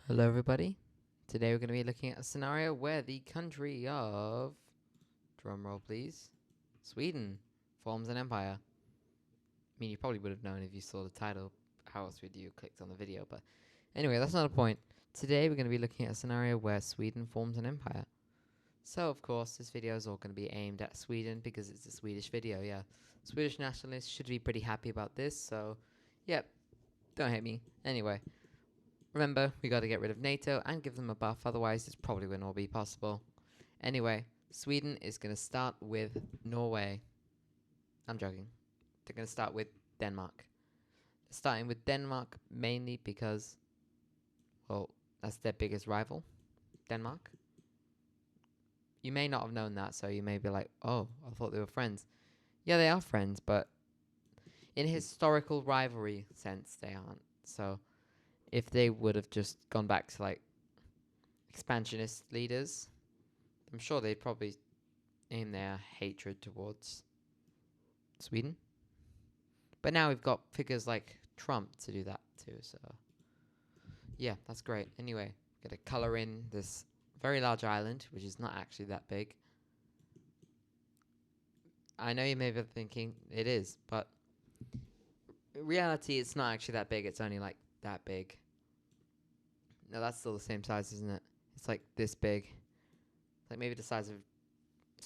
Hello, everybody. Today we're going to be looking at a scenario where the country of, drumroll please, Sweden forms an empire. I mean, you probably would have known if you saw the title. How else would you clicked on the video? But anyway, that's not the point. Today we're going to be looking at a scenario where Sweden forms an empire. So, of course, this video is all going to be aimed at Sweden because it's a Swedish video, yeah. Swedish nationalists should be pretty happy about this, so, yep, don't hate me. Anyway. Remember, we got to get rid of NATO and give them a buff, otherwise this probably wouldn't all be possible. Anyway, Sweden is going to start with Norway. I'm joking. They're going to start with Denmark. Starting with Denmark mainly because, well, that's their biggest rival, Denmark. You may not have known that, so you may be like, oh, I thought they were friends. Yeah, they are friends, but in historical rivalry sense, they aren't. So if they would have just gone back to like expansionist leaders, I'm sure they'd probably aim their hatred towards Sweden. But now we've got figures like Trump to do that too, so yeah, that's great. Anyway, got to color in this very large island, which is not actually that big. I know you may be thinking it is, but in reality, it's not actually that big. It's only like that big. No, that's still the same size, isn't it? It's like this big. Like maybe the size of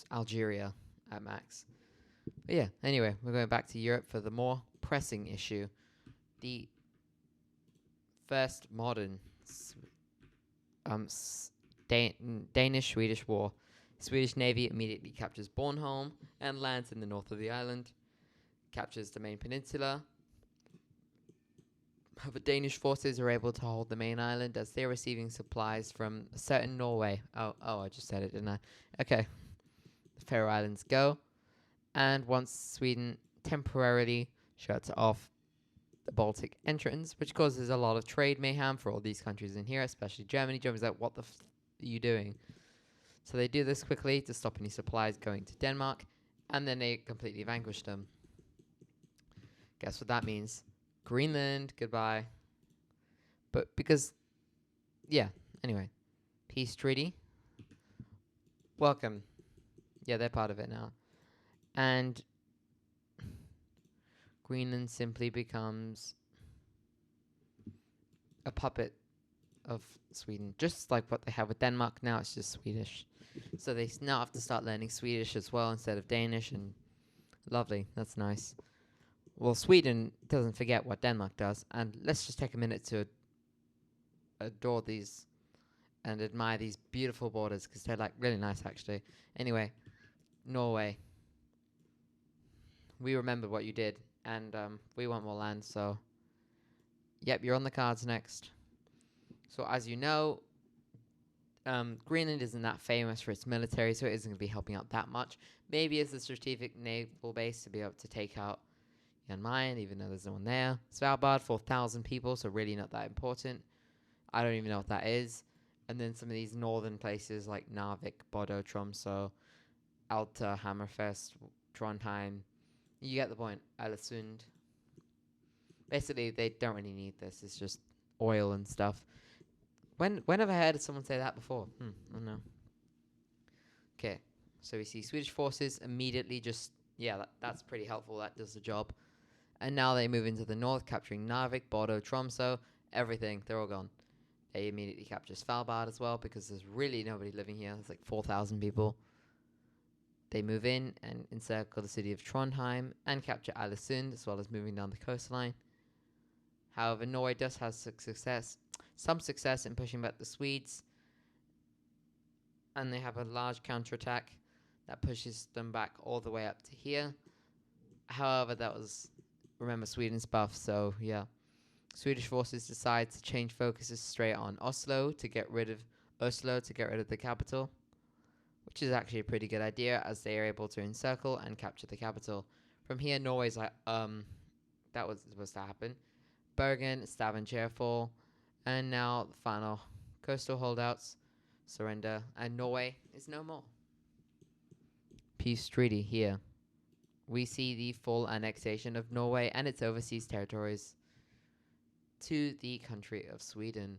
Algeria at max. But yeah, anyway, we're going back to Europe for the more pressing issue. The first modern Danish-Swedish war. Swedish Navy immediately captures Bornholm and lands in the north of the island, captures the main peninsula. However, Danish forces are able to hold the main island as they're receiving supplies from certain Norway. Oh, I just said it, didn't I? Okay. The Faroe Islands go. And once Sweden temporarily shuts off the Baltic entrance, which causes a lot of trade mayhem for all these countries in here, especially Germany. Germany's like, what the are you doing? So they do this quickly to stop any supplies going to Denmark, and then they completely vanquish them. Guess what that means? Greenland, goodbye. But because, yeah, anyway. Peace treaty. Welcome. Yeah, they're part of it now. And Greenland simply becomes a puppet of Sweden, just like what they have with Denmark. Now it's just Swedish. So they now have to start learning Swedish as well instead of Danish, and lovely. That's nice. Well, Sweden doesn't forget what Denmark does, and let's just take a minute to adore these and admire these beautiful borders because they're like really nice actually. Anyway, Norway. We remember what you did, and we want more land, so yep, you're on the cards next. So as you know, Greenland isn't that famous for its military, so it isn't going to be helping out that much. Maybe it's a strategic naval base to be able to take out Jan Mayen, even though there's no one there. Svalbard, 4,000 people, so really not that important. I don't even know what that is. And then some of these northern places like Narvik, Bodo, Tromsø, Alta, Hammerfest, Trondheim. You get the point. Alesund. Basically, they don't really need this. It's just oil and stuff. When have I heard someone say that before? I don't know. Okay, so we see Swedish forces immediately just, yeah, that's pretty helpful. That does the job. And now they move into the north, capturing Narvik, Bodo, Tromsø, everything. They're all gone. They immediately capture Svalbard as well because there's really nobody living here. There's like 4,000 people. They move in and encircle the city of Trondheim and capture Alesund as well as moving down the coastline. However, Norway does have some success in pushing back the Swedes, and they have a large counterattack that pushes them back all the way up to here. However, that was, remember, Sweden's buff, so yeah. Swedish forces decide to change focuses straight on Oslo to get rid of the capital, which is actually a pretty good idea as they are able to encircle and capture the capital. From here, Norway's like, that was supposed to happen. Bergen, Stavanger fall, and now the final coastal holdouts surrender, and Norway is no more. Peace treaty here. We see the full annexation of Norway and its overseas territories to the country of Sweden.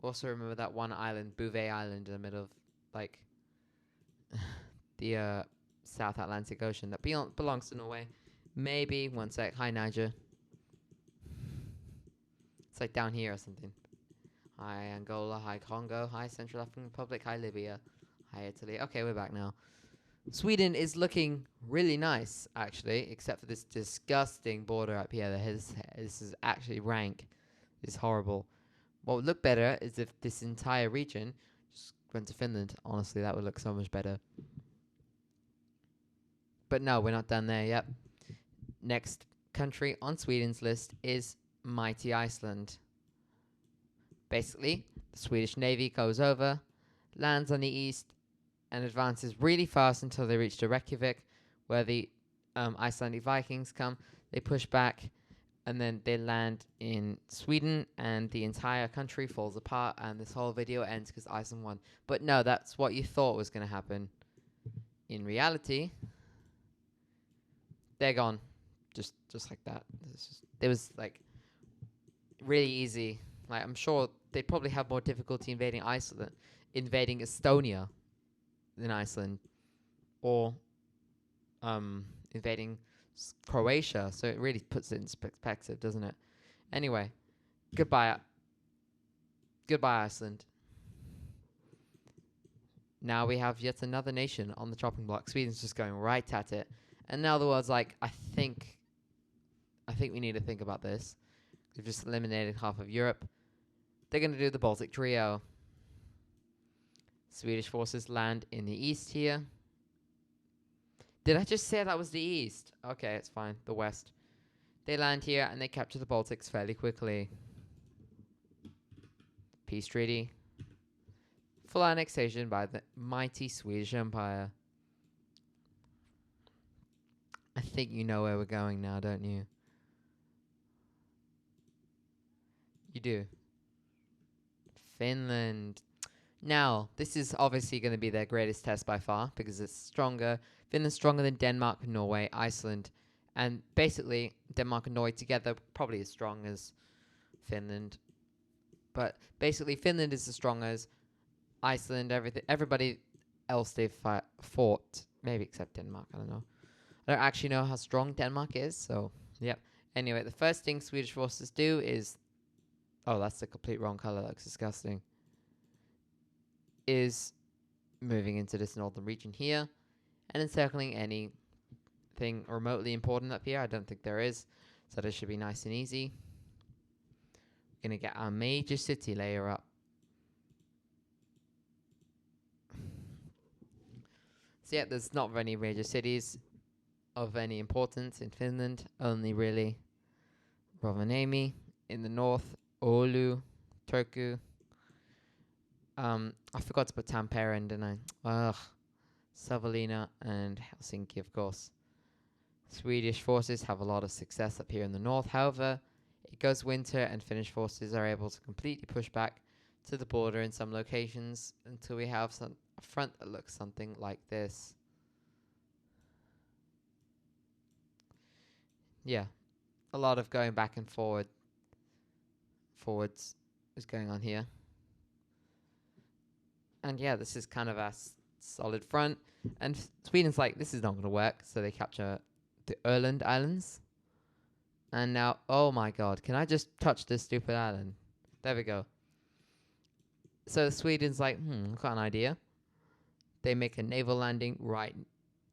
Also remember that one island, Bouvet Island, in the middle of like the South Atlantic Ocean that belongs to Norway. Maybe. One sec. Hi, Niger. It's like down here or something. Hi, Angola. Hi, Congo. Hi, Central African Republic. Hi, Libya. Hi, Italy. Okay, we're back now. Sweden is looking really nice, actually, except for this disgusting border up here. This is actually rank. It's horrible. What would look better is if this entire region just went to Finland. Honestly, that would look so much better. But no, we're not done there yet. Next country on Sweden's list is mighty Iceland. Basically, the Swedish Navy goes over, lands on the east, and advances really fast until they reach Reykjavik, where the Icelandic Vikings come. They push back, and then they land in Sweden, and the entire country falls apart, and this whole video ends because Iceland won. But no, that's what you thought was going to happen. In reality, they're gone, just like that. It was like really easy. Like, I'm sure they'd probably have more difficulty invading Estonia than Iceland, or invading Croatia. So it really puts it in perspective, doesn't it? Anyway, goodbye Iceland. Now we have yet another nation on the chopping block. Sweden's just going right at it, and now the world's like, I think we need to think about this. They've just eliminated half of Europe. They're going to do the Baltic Trio. Swedish forces land in the east here. Did I just say that was the east? Okay, it's fine. The west. They land here and they capture the Baltics fairly quickly. Peace treaty. Full annexation by the mighty Swedish Empire. I think you know where we're going now, don't you? You do. Finland. Now, this is obviously going to be their greatest test by far because it's stronger. Finland's stronger than Denmark, Norway, Iceland. And basically, Denmark and Norway together probably as strong as Finland. But basically, Finland is as strong as Iceland, everybody else they've fought. Maybe except Denmark, I don't know. I don't actually know how strong Denmark is, so, yep. Anyway, the first thing Swedish forces do is... Oh, that's the complete wrong color. That looks disgusting. Is moving into this northern region here and encircling anything remotely important up here. I don't think there is, so this should be nice and easy. We're going to get our major city layer up. So yeah, there's not any major cities of any importance in Finland. Only really Rovaniemi in the north, Oulu, Turku. I forgot to put Tampere in, didn't I? Ugh. Savonlinna and Helsinki, of course. Swedish forces have a lot of success up here in the north. However, it goes winter and Finnish forces are able to completely push back to the border in some locations until we have a front that looks something like this. Yeah, a lot of going back and forwards is going on here. And yeah, this is kind of a solid front. And Sweden's like, this is not going to work. So they capture the Öland Islands. And now, oh my god, can I just touch this stupid island? There we go. So Sweden's like, I've got an idea. They make a naval landing right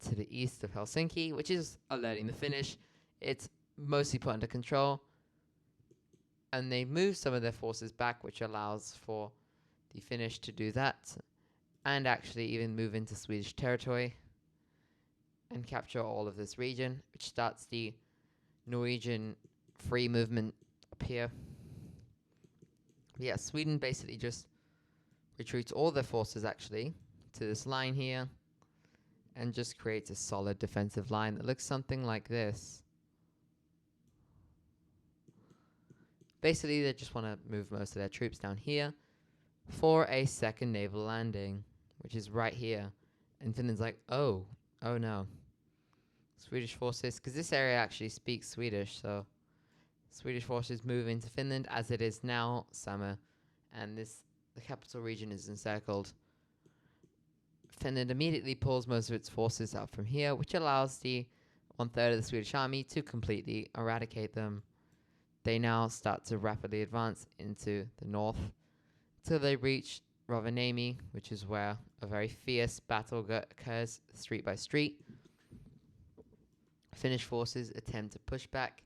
to the east of Helsinki, which is alerting the Finnish. It's mostly put under control. And they move some of their forces back, which allows for the Finnish to do that. And actually even move into Swedish territory. And capture all of this region, which starts the Norwegian free movement up here. But yeah, Sweden basically just retreats all their forces actually to this line here and just creates a solid defensive line that looks something like this. Basically, they just want to move most of their troops down here for a second naval landing, which is right here. And Finland's like, oh no. Swedish forces, because this area actually speaks Swedish, so Swedish forces move into Finland as it is now summer, and this the capital region is encircled. Finland immediately pulls most of its forces out from here, which allows the 1/3 of the Swedish army to completely eradicate them. They now start to rapidly advance into the north till they reach Rovaniemi, which is where a very fierce battle occurs street by street. Finnish forces attempt to push back,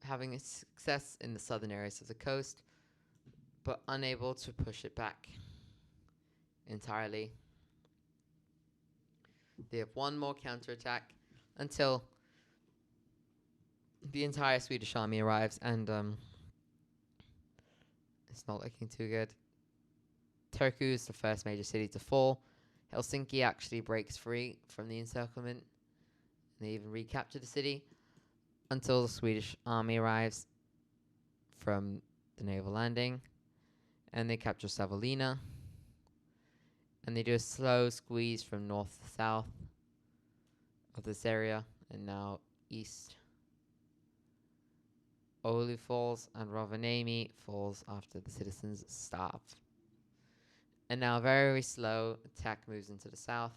having a success in the southern areas of the coast, but unable to push it back entirely. They have one more counterattack until the entire Swedish army arrives, and it's not looking too good. Turku is the first major city to fall. Helsinki actually breaks free from the encirclement. They even recapture the city until the Swedish army arrives from the naval landing, and they capture Savonlinna. And they do a slow squeeze from north to south of this area, and now east. Oulu falls, and Rovaniemi falls after the citizens starve. And now a very slow attack moves into the south.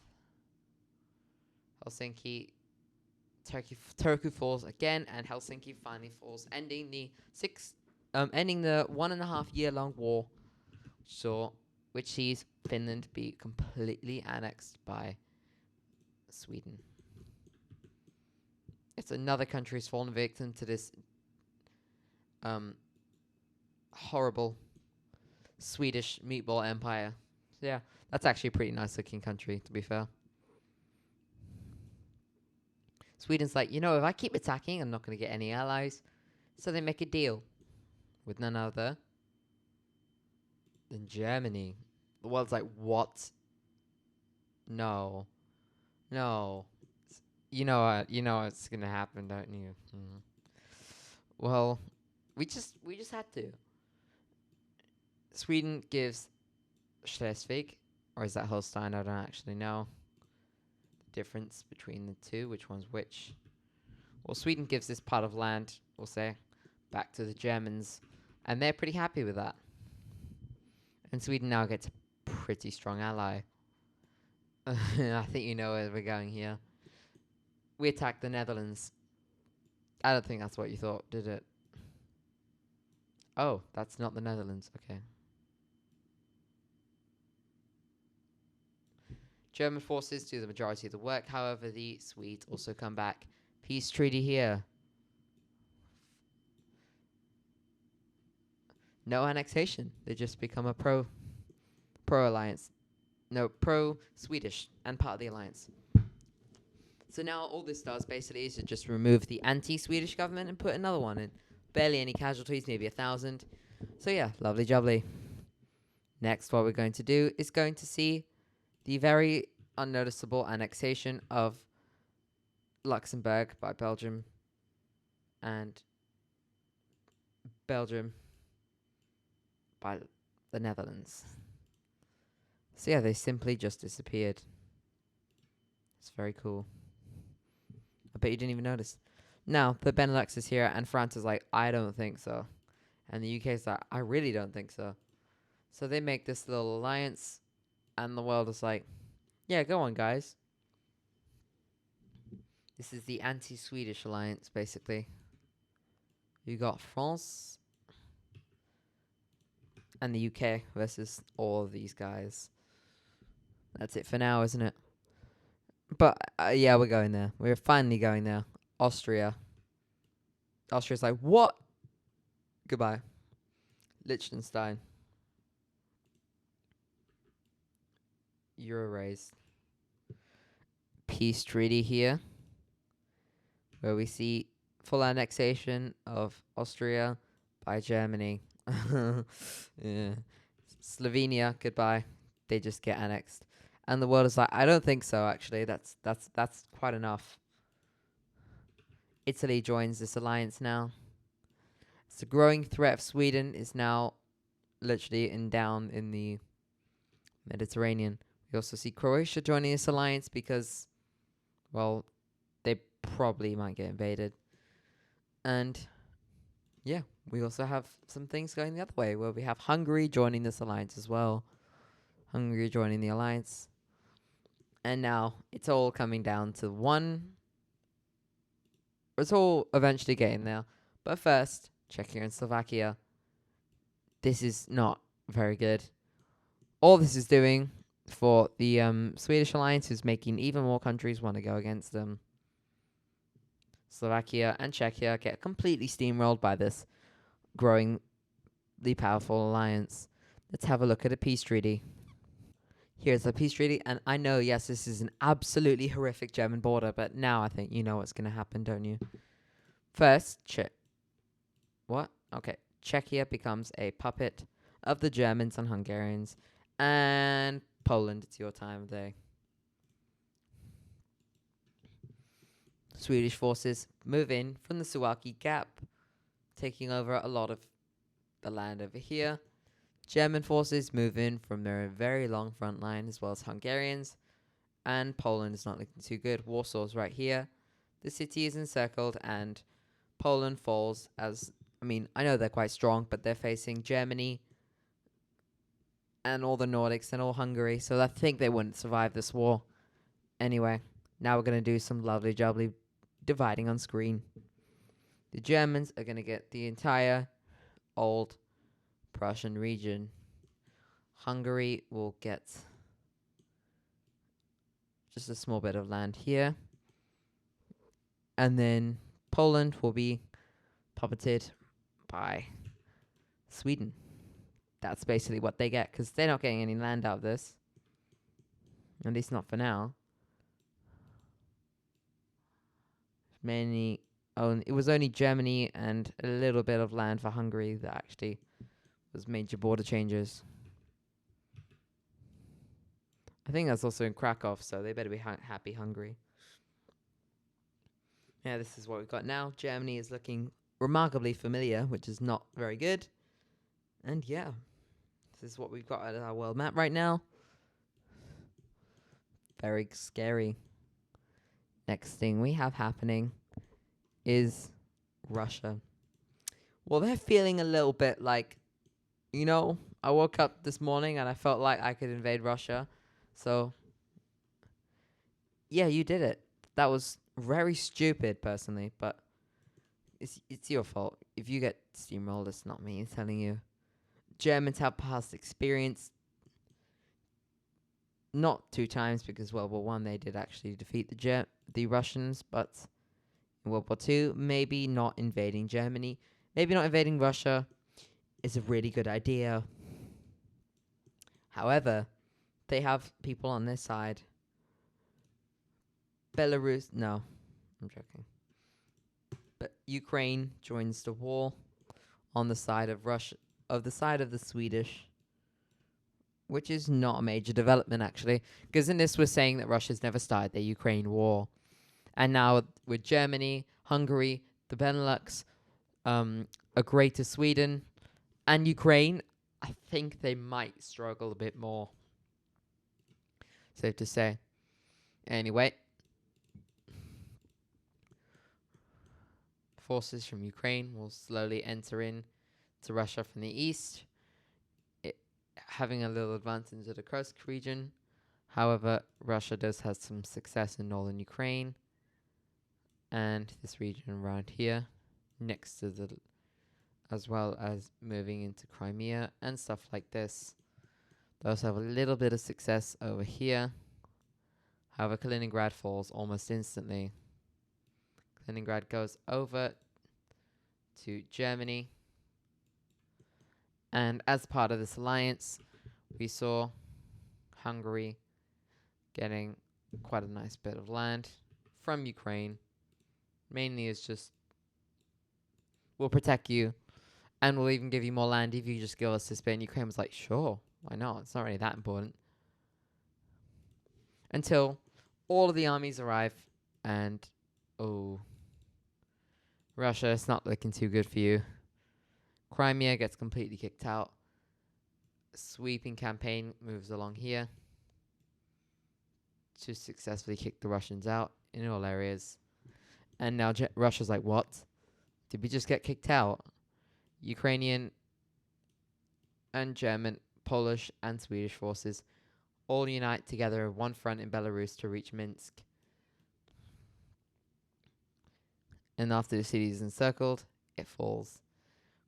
Helsinki, Turku falls again, and Helsinki finally falls, ending the 1.5 year long war, which sees Finland be completely annexed by Sweden. It's another country who's fallen victim to this horrible Swedish meatball empire. So yeah, that's actually a pretty nice looking country, to be fair. Sweden's like, if I keep attacking, I'm not going to get any allies. So they make a deal with none other than Germany. The world's like, what? No. You know what's going to happen, don't you? Well, we just had to. Sweden gives Schleswig, or is that Holstein? I don't actually know the difference between the two, which one's which. Well, Sweden gives this part of land, we'll say, back to the Germans, and they're pretty happy with that. And Sweden now gets a pretty strong ally. I think you know where we're going here. We attacked the Netherlands. I don't think that's what you thought, did it? Oh, that's not the Netherlands. Okay. German forces do the majority of the work. However, the Swedes also come back. Peace treaty here. No annexation. They just become a pro-alliance. No, pro-Swedish and part of the alliance. So now all this does basically is to just remove the anti-Swedish government and put another one in. Barely any casualties, maybe 1,000. So yeah, lovely jubbly. Next, what we're going to do is going to see the very unnoticeable annexation of Luxembourg by Belgium and Belgium by the Netherlands. So yeah, they simply just disappeared. It's very cool. I bet you didn't even notice. Now, the Benelux is here, and France is like, I don't think so. And the UK is like, I really don't think so. So they make this little alliance, and the world is like, yeah, go on, guys. This is the anti-Swedish alliance, basically. You got France and the UK versus all of these guys. That's it for now, isn't it? But, yeah, we're going there. We're finally going there. Austria. Austria's like, what? Goodbye. Liechtenstein. You're erased. Peace treaty here, where we see full annexation of Austria by Germany. Yeah. Slovenia, goodbye. They just get annexed. And the world is like, I don't think so, actually. That's quite enough. Italy joins this alliance now. So the growing threat of Sweden is now literally down in the Mediterranean. We also see Croatia joining this alliance because, well, they probably might get invaded. And, yeah, we also have some things going the other way, where we have Hungary joining this alliance as well. Hungary joining the alliance. And now it's all coming down to one. It's all eventually getting there. But first, Czechia and Slovakia. This is not very good. All this is doing for the Swedish alliance is making even more countries want to go against them. Slovakia and Czechia get completely steamrolled by this growingly powerful alliance. Let's have a look at a peace treaty. Here's a peace treaty, and I know, yes, this is an absolutely horrific German border, but now I think you know what's going to happen, don't you? First, what? Okay. Czechia becomes a puppet of the Germans and Hungarians, and Poland, it's your time of day. Swedish forces move in from the Suwalki Gap, taking over a lot of the land over here. German forces move in from their very long front line, as well as Hungarians, and Poland is not looking too good. Warsaw's right here. The city is encircled, and Poland falls as, I mean, I know they're quite strong, but they're facing Germany and all the Nordics and all Hungary, so I think they wouldn't survive this war. Anyway, now we're going to do some lovely jubbly dividing on screen. The Germans are going to get the entire old Prussian region. Hungary will get just a small bit of land here. And then Poland will be puppeted by Sweden. That's basically what they get, because they're not getting any land out of this. At least not for now. It was only Germany and a little bit of land for Hungary that actually was major border changes. I think that's also in Krakow, so they better be happy, Hungary. Yeah, this is what we've got now. Germany is looking remarkably familiar, which is not very good. And yeah, this is what we've got at our world map right now. Very scary. Next thing we have happening is Russia. Well, they're feeling a little bit like, I woke up this morning and I felt like I could invade Russia. So, yeah, you did it. That was very stupid, personally, but it's your fault. If you get steamrolled, it's not me telling you. Germans have past experience. Not 2 times, because World War One they did actually defeat the Russians, but in World War Two, maybe not invading Germany, maybe not invading Russia is a really good idea. However, they have people on their side. Belarus, no, I'm joking. But Ukraine joins the war on the side of Russia, of the Swedish, which is not a major development, actually, because in this we're saying that Russia's never started the Ukraine war. And now with Germany, Hungary, the Benelux, a greater Sweden, and Ukraine, I think they might struggle a bit more. Safe to say. Anyway, forces from Ukraine will slowly enter in to Russia from the east, having a little advance into the Kursk region. However, Russia does have some success in northern Ukraine and this region around here, next to as well as moving into Crimea and stuff like this. They also have a little bit of success over here. However, Kaliningrad falls almost instantly. Kaliningrad goes over to Germany. And as part of this alliance, we saw Hungary getting quite a nice bit of land from Ukraine. Mainly it's just, we'll protect you, and we'll even give you more land if you just give us this bit. And Ukraine was like, sure, why not? It's not really that important. Until all of the armies arrive, and Russia, it's not looking too good for you. Crimea gets completely kicked out. A sweeping campaign moves along here to successfully kick the Russians out in all areas. And now Russia's like, what? Did we just get kicked out? Ukrainian and German, Polish and Swedish forces all unite together in one front in Belarus to reach Minsk. And after the city is encircled, it falls,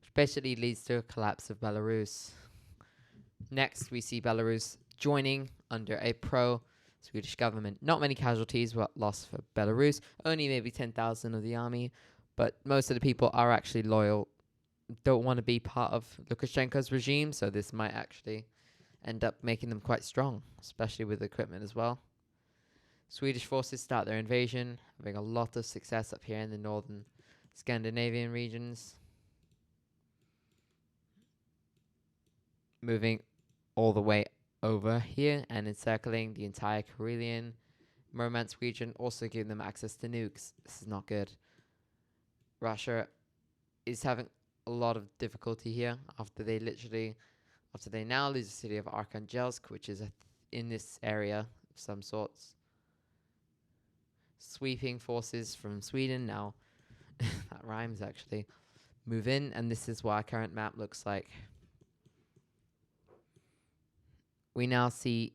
which basically leads to a collapse of Belarus. Next, we see Belarus joining under a pro-Swedish government. Not many casualties were lost for Belarus, only maybe 10,000 of the army, but most of the people are actually loyal, don't want to be part of Lukashenko's regime, so this might actually end up making them quite strong, especially with equipment as well. Swedish forces start their invasion, having a lot of success up here in the northern Scandinavian regions. Moving all the way over here and encircling the entire Karelian Murmansk region, also giving them access to nukes. This is not good. Russia is having a lot of difficulty here after they now lose the city of Arkhangelsk, which is in this area of some sorts. Sweeping forces from Sweden now, that rhymes actually, move in, and this is what our current map looks like. We now see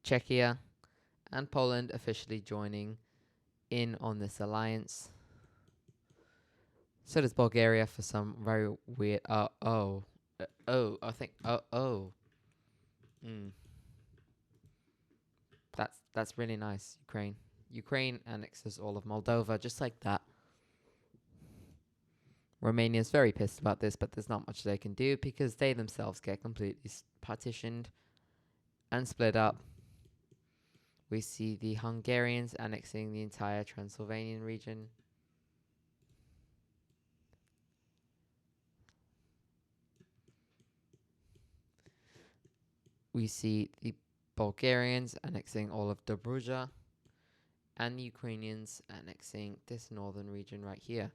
Czechia and Poland officially joining in on this alliance. So does Bulgaria for some very weird. That's really nice. Ukraine annexes all of Moldova just like that. Romania's very pissed about this, but there's not much they can do because they themselves get completely partitioned and split up. We see the Hungarians annexing the entire Transylvanian region. We see the Bulgarians annexing all of Dobruja, and the Ukrainians annexing this northern region right here.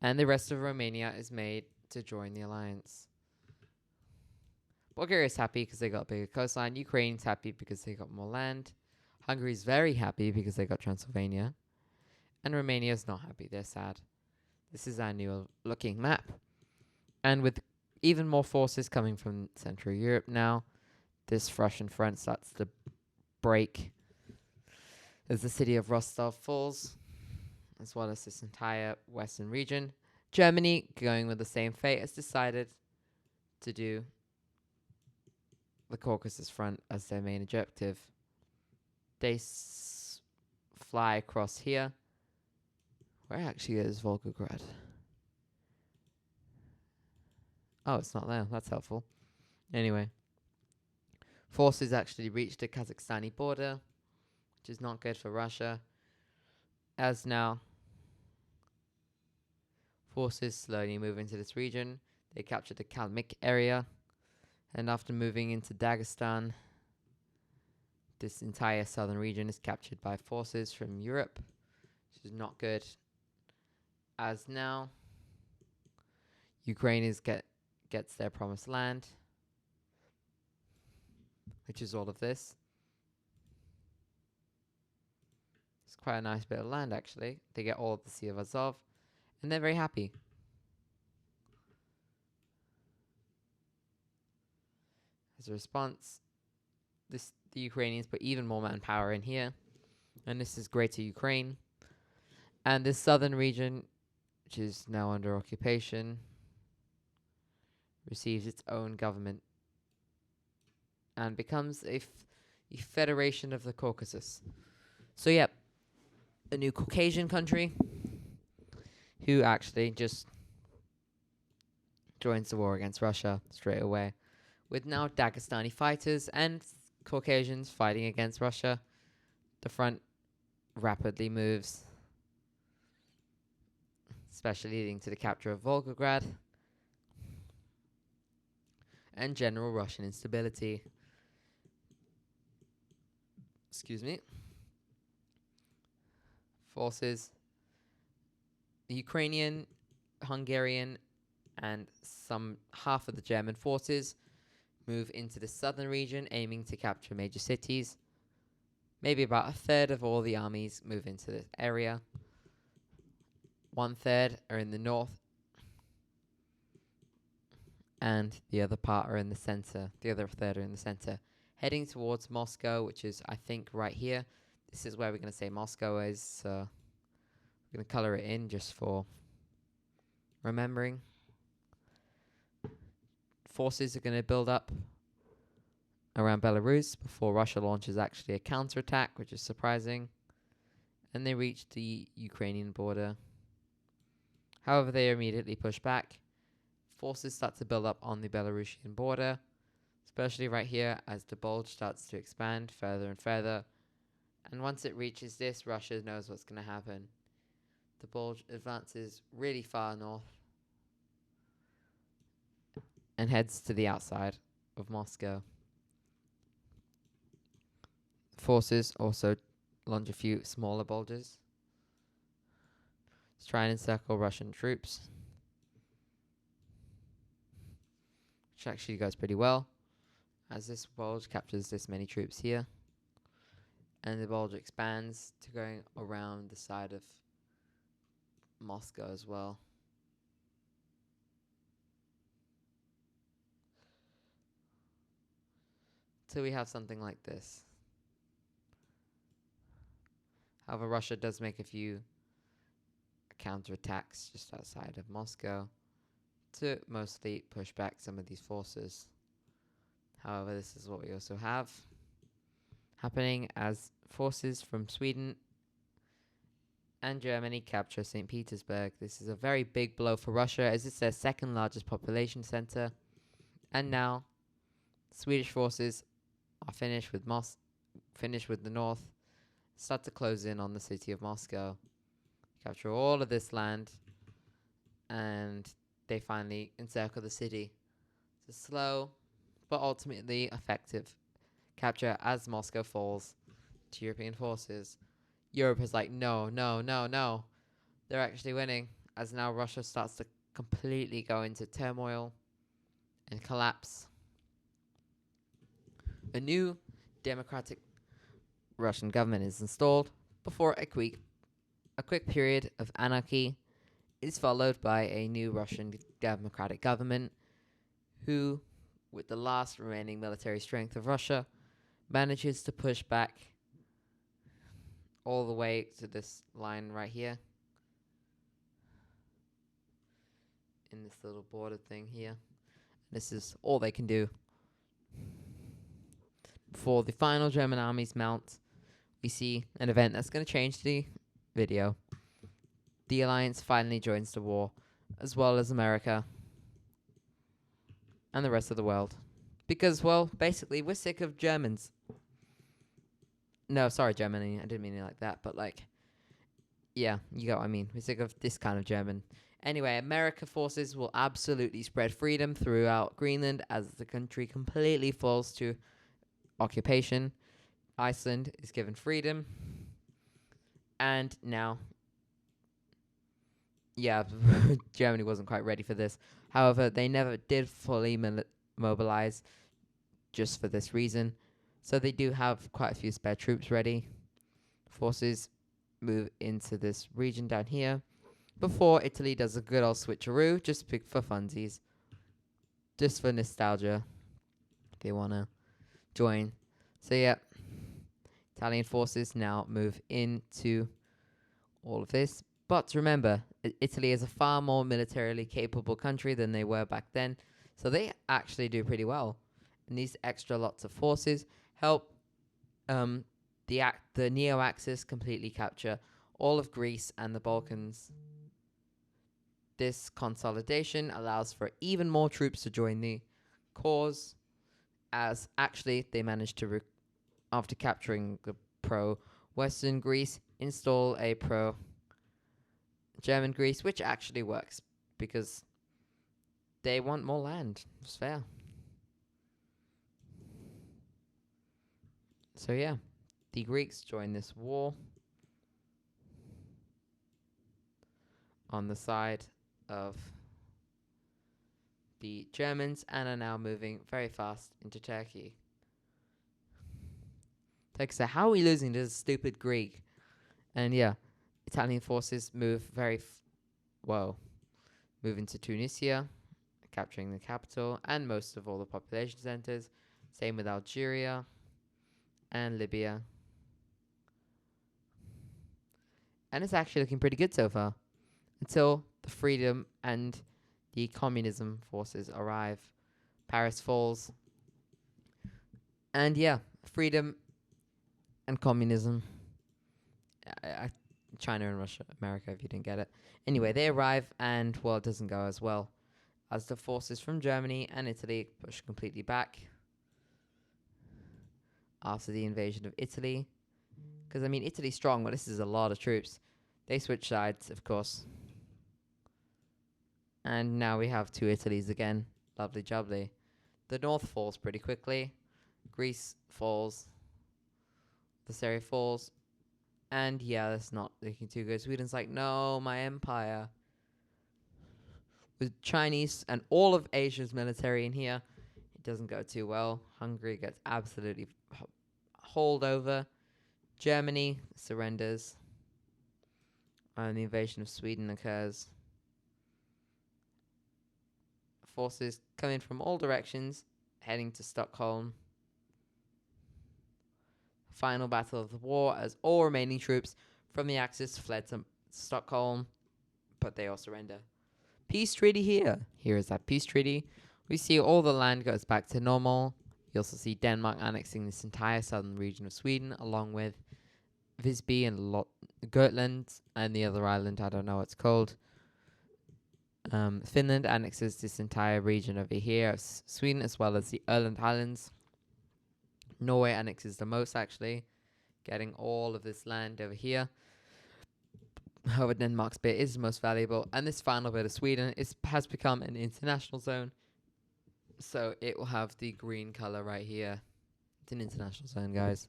And the rest of Romania is made to join the alliance. Bulgaria is happy because they got a bigger coastline. Ukraine's happy because they got more land. Hungary's very happy because they got Transylvania. And Romania's not happy. They're sad. This is our new looking map. And with even more forces coming from Central Europe now, this Russian front starts to break as the city of Rostov falls, as well as this entire western region. Germany, going with the same fate, has decided to do the Caucasus front as their main objective. They fly across here. Where actually is Volgograd? Oh, it's not there. That's helpful. Anyway. Forces actually reach the Kazakhstani border, which is not good for Russia. As now, forces slowly move into this region. They capture the Kalmyk area. And after moving into Dagestan, this entire southern region is captured by forces from Europe, which is not good. As now, Ukraine gets their promised land, which is all of this. It's quite a nice bit of land, actually. They get all of the Sea of Azov, and they're very happy. As a response, the Ukrainians put even more manpower in here, and this is Greater Ukraine. And this southern region, which is now under occupation, receives its own government and becomes a federation of the Caucasus. So, yep, a new Caucasian country who actually just joins the war against Russia straight away, with now Dagestani fighters and Caucasians fighting against Russia. The front rapidly moves, especially leading to the capture of Volgograd and general Russian instability. Excuse me. Forces, the Ukrainian, Hungarian, and some half of the German forces move into the southern region, aiming to capture major cities. Maybe about a third of all the armies move into this area. 1/3 are in the north. and the other part are in the center. The other third are in the center, heading towards Moscow, which is, I think, right here. This is where we're going to say Moscow is. We're going to color it in just for remembering. Forces are going to build up around Belarus before Russia launches actually a counterattack, which is surprising. And they reach the Ukrainian border. However, they are immediately pushed back. Forces start to build up on the Belarusian border, especially right here as the bulge starts to expand further and further. And once it reaches this, Russia knows what's going to happen. The bulge advances really far north and heads to the outside of Moscow. Forces also launch a few smaller bulges to try and encircle Russian troops, which actually goes pretty well, as this bulge captures this many troops here, and the bulge expands to going around the side of Moscow as well. So we have something like this. However, Russia does make a few counterattacks just outside of Moscow to mostly push back some of these forces. However, this is what we also have happening as forces from Sweden and Germany capture St. Petersburg. This is a very big blow for Russia, as it's their second largest population center. And now Swedish forces are finished with the north, start to close in on the city of Moscow, capture all of this land, and they finally encircle the city. It's a slow but ultimately effective capture as Moscow falls to European forces. Europe is like, no. They're actually winning, as now Russia starts to completely go into turmoil and collapse. A new democratic Russian government is installed before a quick period of anarchy is followed by a new Russian democratic government who, with the last remaining military strength of Russia, manages to push back all the way to this line right here, in this little border thing here. This is all they can do before the final German armies mount. We see an event that's going to change the video. The Alliance finally joins the war, as well as America and the rest of the world. Because, well, basically, we're sick of Germans. No, sorry, Germany. I didn't mean it like that. But, like, yeah, you get what I mean. We're sick of this kind of German. Anyway, America forces will absolutely spread freedom throughout Greenland as the country completely falls to occupation. Iceland is given freedom. And now, yeah, Germany wasn't quite ready for this. However, they never did fully mobilize just for this reason. So they do have quite a few spare troops ready. Forces move into this region down here before Italy does a good old switcheroo, just for funsies. Just for nostalgia. If they want to join. So, yeah. Italian forces now move into all of this. But remember, Italy is a far more militarily capable country than they were back then. So they actually do pretty well. And these extra lots of forces help the Neo-Axis completely capture all of Greece and the Balkans. This consolidation allows for even more troops to join the cause, as actually they managed to, after capturing the pro-Western Greece, install a pro-German Greece, which actually works because they want more land. It's fair. So yeah, the Greeks join this war on the side of the Germans and are now moving very fast into Turkey. Turkey said, how are we losing to this stupid Greek? And yeah, Italian forces move move into Tunisia, capturing the capital and most of all the population centers. Same with Algeria and Libya. And it's actually looking pretty good so far, until the freedom and the communism forces arrive. Paris falls. And yeah, freedom and communism. China and Russia, America, if you didn't get it. Anyway, they arrive, and well, it doesn't go as well as the forces from Germany and Italy push completely back after the invasion of Italy. Because, I mean, Italy's strong, but this is a lot of troops. They switch sides, of course. And now we have two Italys again. Lovely jubbly. The north falls pretty quickly. Greece falls. The Syria falls. And yeah, that's not looking too good. Sweden's like, no, my empire. With Chinese and all of Asia's military in here, it doesn't go too well. Hungary gets absolutely hauled over. Germany surrenders. And the invasion of Sweden occurs. Forces coming from all directions, heading to Stockholm. Final battle of the war, as all remaining troops from the Axis fled to Stockholm, but they all surrender. Peace treaty here. Here is that peace treaty. We see all the land goes back to normal. You also see Denmark annexing this entire southern region of Sweden, along with Visby and Gotland and the other island, I don't know what it's called. Finland annexes this entire region over here of Sweden, as well as the Öland Islands. Norway annexes the most, actually, getting all of this land over here. However, Denmark's bit is the most valuable, and this final bit of Sweden has become an international zone, so it will have the green color right here. It's an international zone, guys.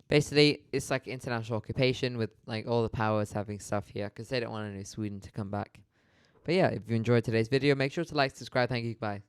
Basically, it's like international occupation with like all the powers having stuff here because they don't want any Sweden to come back. But yeah, if you enjoyed today's video, make sure to like, subscribe. Thank you. Bye.